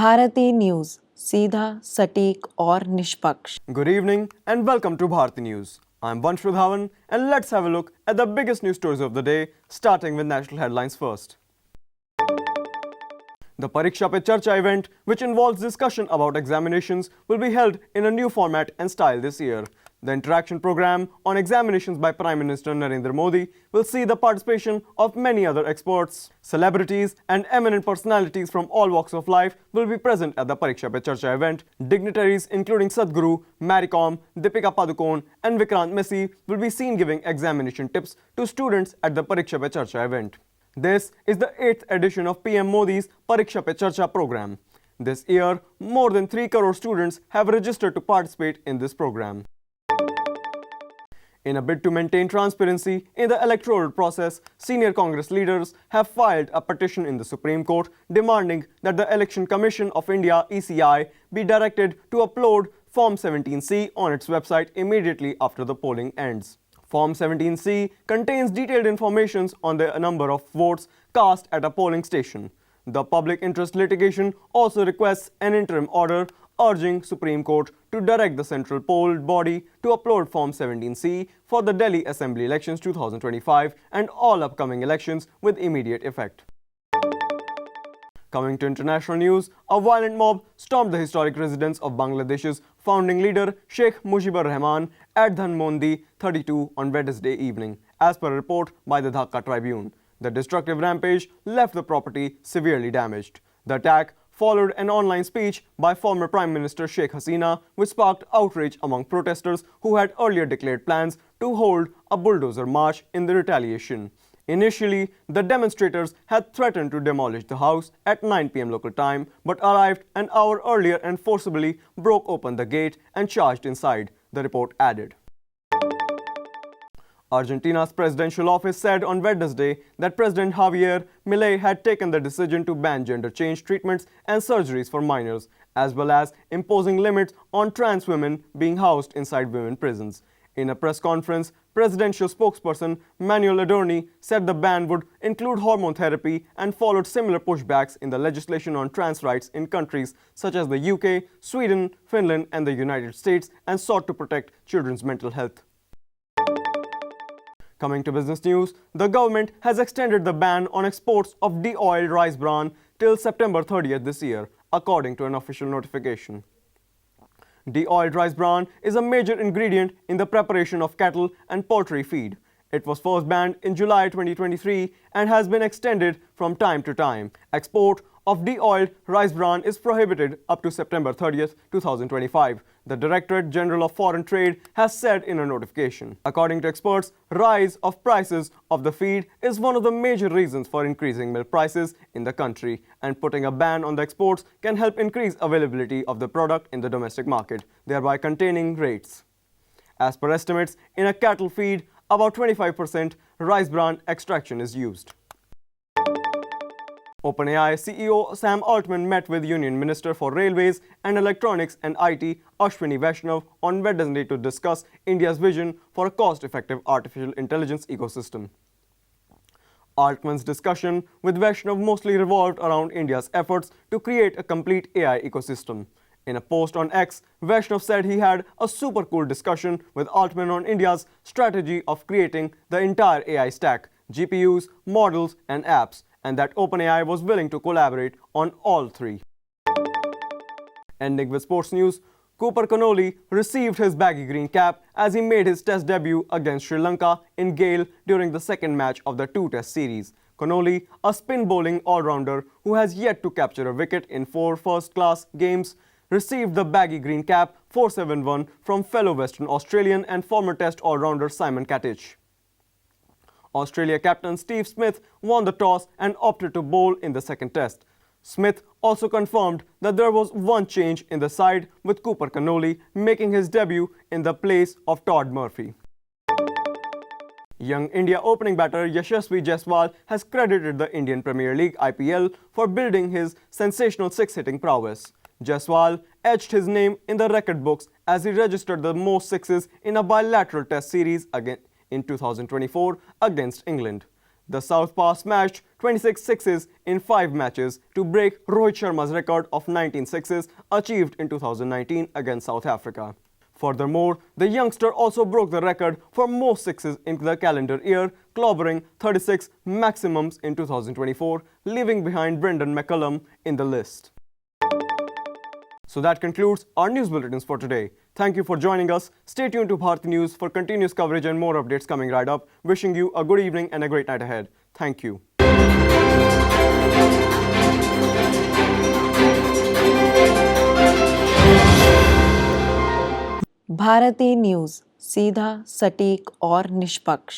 Bharti news, सीधा, सटीक और निष्पक्ष। Good evening and welcome to Bharati News. I'm Vansh Pradhavan and let's have a look at the biggest news stories of the day, starting with national headlines first. The Pariksha Pe Charcha event, which involves discussion about examinations, will be held in a new format and style this year. The interaction program on examinations by Prime Minister Narendra Modi will see the participation of many other experts. Celebrities and eminent personalities from all walks of life will be present at the Pariksha Pe Charcha event. Dignitaries including Sadhguru, Maricom, Deepika Padukone and Vikrant Messi will be seen giving examination tips to students at the Pariksha Pe Charcha event. This is the 8th edition of PM Modi's Pariksha Pe Charcha program. This year, more than 3 crore students have registered to participate in this program. In a bid to maintain transparency in the electoral process, senior Congress leaders have filed a petition in the Supreme Court demanding that the Election Commission of India (ECI) be directed to upload Form 17C on its website immediately after the polling ends. Form 17C contains detailed information on the number of votes cast at a polling station. The public interest litigation also requests an interim order urging Supreme Court to direct the central poll body to upload Form 17C for the Delhi Assembly elections 2025 and all upcoming elections with immediate effect. Coming to international news, a violent mob stormed the historic residence of Bangladesh's founding leader Sheikh Mujibur Rahman at Dhanmondi 32 on Wednesday evening, as per a report by the Dhaka Tribune. The destructive rampage left the property severely damaged. The attack followed an online speech by former Prime Minister Sheikh Hasina, which sparked outrage among protesters who had earlier declared plans to hold a bulldozer march in the retaliation. Initially, the demonstrators had threatened to demolish the house at 9 p.m. local time, but arrived an hour earlier and forcibly broke open the gate and charged inside, the report added. Argentina's presidential office said on Wednesday that President Javier Milei had taken the decision to ban gender change treatments and surgeries for minors, as well as imposing limits on trans women being housed inside women prisons. In a press conference, presidential spokesperson Manuel Adorni said the ban would include hormone therapy and followed similar pushbacks in the legislation on trans rights in countries such as the UK, Sweden, Finland and the United States, and sought to protect children's mental health. Coming to business news, the government has extended the ban on exports of de-oiled rice bran till September 30th this year, according to an official notification. De-oiled rice bran is a major ingredient in the preparation of cattle and poultry feed. It was first banned in July 2023 and has been extended from time to time. Export of de-oiled rice bran is prohibited up to September 30th, 2025, the Directorate General of Foreign Trade has said in a notification. According to experts, rise of prices of the feed is one of the major reasons for increasing milk prices in the country, and putting a ban on the exports can help increase availability of the product in the domestic market, thereby containing rates. As per estimates, in a cattle feed, about 25% rice bran extraction is used. OpenAI CEO Sam Altman met with Union Minister for Railways and Electronics and IT Yashasvi Jaiswal on Wednesday to discuss India's vision for a cost-effective artificial intelligence ecosystem. Altman's discussion with Vaishnav mostly revolved around India's efforts to create a complete AI ecosystem. In a post on X, Vaishnav said he had a super cool discussion with Altman on India's strategy of creating the entire AI stack, GPUs, models and apps, and that OpenAI was willing to collaborate on all three. Ending with sports news, Connolly received his baggy green cap as he made his test debut against Sri Lanka in Gale during the second match of the two-test series. Connolly, a spin bowling all-rounder who has yet to capture a wicket in 4 first-class games, received the baggy green cap 471 from fellow Western Australian and former test all-rounder Simon Katich. Australia captain Steve Smith won the toss and opted to bowl in the second test. Smith also confirmed that there was one change in the side, with Connolly making his debut in the place of Todd Murphy. Young India opening batter Yashasvi Jaiswal has credited the Indian Premier League (IPL) for building his sensational six-hitting prowess. Jaiswal etched his name in the record books as he registered the most sixes in a bilateral test series in 2024 against England. The Southpaw smashed 26 sixes in 5 matches to break Rohit Sharma's record of 19 sixes achieved in 2019 against South Africa. Furthermore, the youngster also broke the record for most sixes in the calendar year, clobbering 36 maximums in 2024, leaving behind Brendan McCullum in the list. So that concludes our news bulletins for today. Thank you for joining us. Stay tuned to Bharati News for continuous coverage and more updates coming right up. Wishing you a good evening and a great night ahead. Thank you. Bharti news, सीधा, सटीक और निष्पक्ष।